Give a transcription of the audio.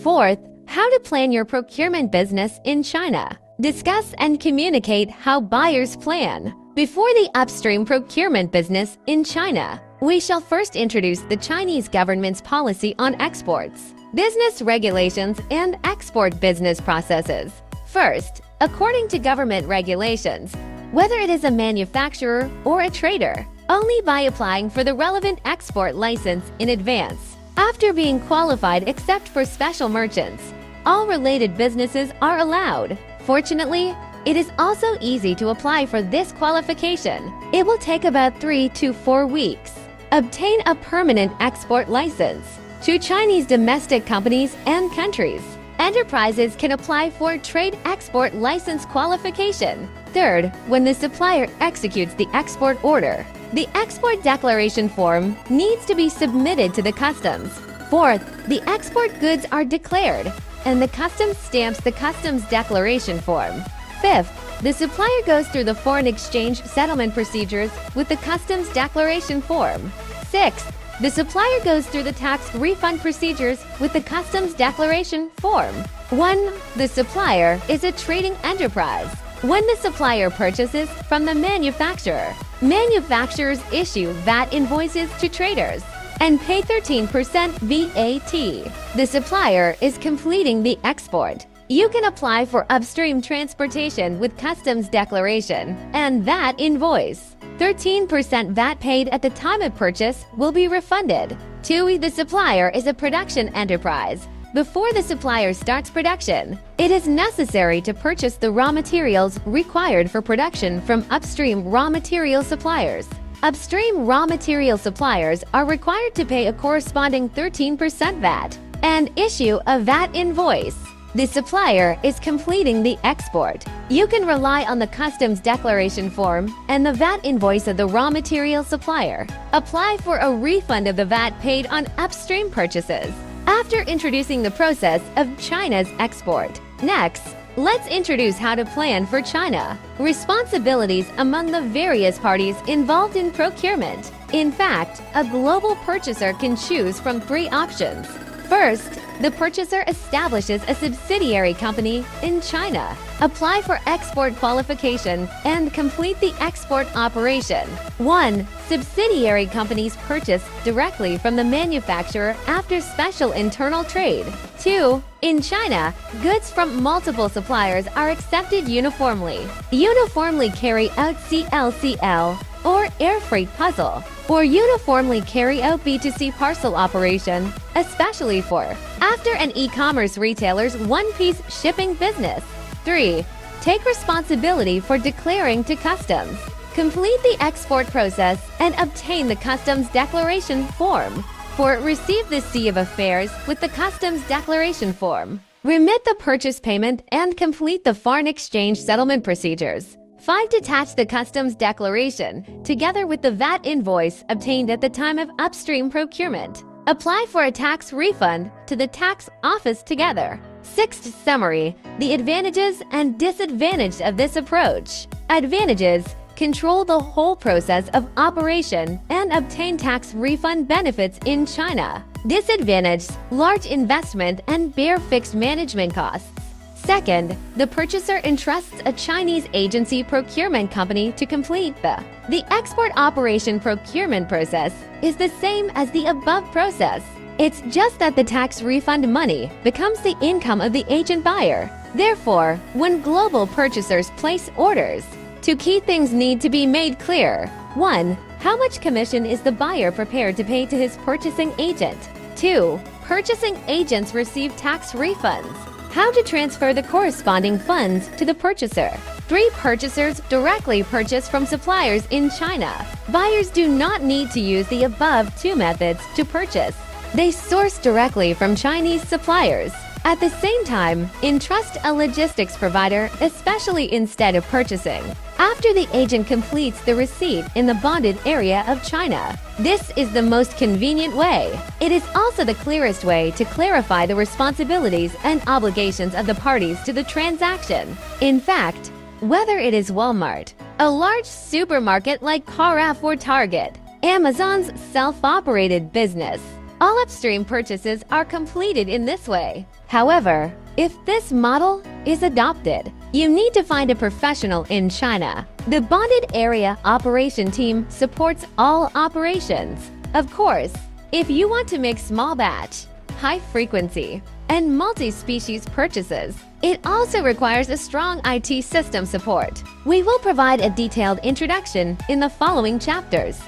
Fourth, how to plan your procurement business in China. Discuss and communicate how buyers plan. Before the upstream procurement business in China, we shall first introduce the Chinese government's policy on exports, business regulations, and export business processes. First, according to government regulations, whether it is a manufacturer or a trader, only by applying for the relevant export license in advance, after being qualified except for special merchants, all related businesses are allowed. Fortunately, it is also easy to apply for this qualification. It will take about 3 to 4 weeks. Obtain a permanent export license. To Chinese domestic companies and countries, enterprises can apply for trade export license qualification. Third, when the supplier executes the export order, the export declaration form needs to be submitted to the customs. Fourth, the export goods are declared, and the customs stamps the customs declaration form. Fifth, the supplier goes through the foreign exchange settlement procedures with the customs declaration form. Sixth, the supplier goes through the tax refund procedures with the customs declaration form. 1. The supplier is a trading enterprise. When the supplier purchases from the manufacturer, manufacturers issue VAT invoices to traders and pay 13% VAT. The supplier is completing the export. You can apply for upstream transportation with customs declaration and VAT invoice. 13% VAT paid at the time of purchase will be refunded. 2. The supplier is a production enterprise. Before the supplier starts production, it is necessary to purchase the raw materials required for production from upstream raw material suppliers. Upstream raw material suppliers are required to pay a corresponding 13% VAT and issue a VAT invoice. The supplier is completing the export. You can rely on the customs declaration form and the VAT invoice of the raw material supplier. Apply for a refund of the VAT paid on upstream purchases. After introducing the process of China's export, next, let's introduce how to plan for China. Responsibilities among the various parties involved in procurement. In fact, a global purchaser can choose from 3 options. First, the purchaser establishes a subsidiary company in China. Apply for export qualification and complete the export operation. 1. Subsidiary companies purchase directly from the manufacturer after special internal trade. 2. In China, goods from multiple suppliers are accepted uniformly. Uniformly carry out CLCL or air freight puzzle, or uniformly carry out B2C parcel operation, especially for after an e-commerce retailer's one-piece shipping business. 3. Take responsibility for declaring to customs. Complete the export process and obtain the customs declaration form. 4. Receive the C of affairs with the customs declaration form. Remit the purchase payment and complete the foreign exchange settlement procedures. 5. Detach the customs declaration together with the VAT invoice obtained at the time of upstream procurement. Apply for a tax refund to the tax office together. 6th summary, the advantages and disadvantages of this approach. Advantages: control the whole process of operation and obtain tax refund benefits in China. Disadvantage: large investment and bear fixed management costs. Second, the purchaser entrusts a Chinese agency procurement company to complete the export operation procurement process is the same as the above process. It's just that the tax refund money becomes the income of the agent buyer. Therefore, when global purchasers place orders, 2 key things need to be made clear. 1. How much commission is the buyer prepared to pay to his purchasing agent? 2. Purchasing agents receive tax refunds. How to transfer the corresponding funds to the purchaser. 3. Purchasers directly purchase from suppliers in China. Buyers do not need to use the above 2 methods to purchase. They source directly from Chinese suppliers. At the same time, entrust a logistics provider, especially instead of purchasing, after the agent completes the receipt in the bonded area of China. This is the most convenient way. It is also the clearest way to clarify the responsibilities and obligations of the parties to the transaction. In fact, whether it is Walmart, a large supermarket like Carrefour or Target, Amazon's self-operated business, All upstream purchases are completed in this way. However, if this model is adopted, you need to find a professional in China. The bonded area operation team supports all operations. Of course, if you want to make small batch, high frequency, and multi-species purchases, it also requires a strong IT system support. We will provide a detailed introduction in the following chapters.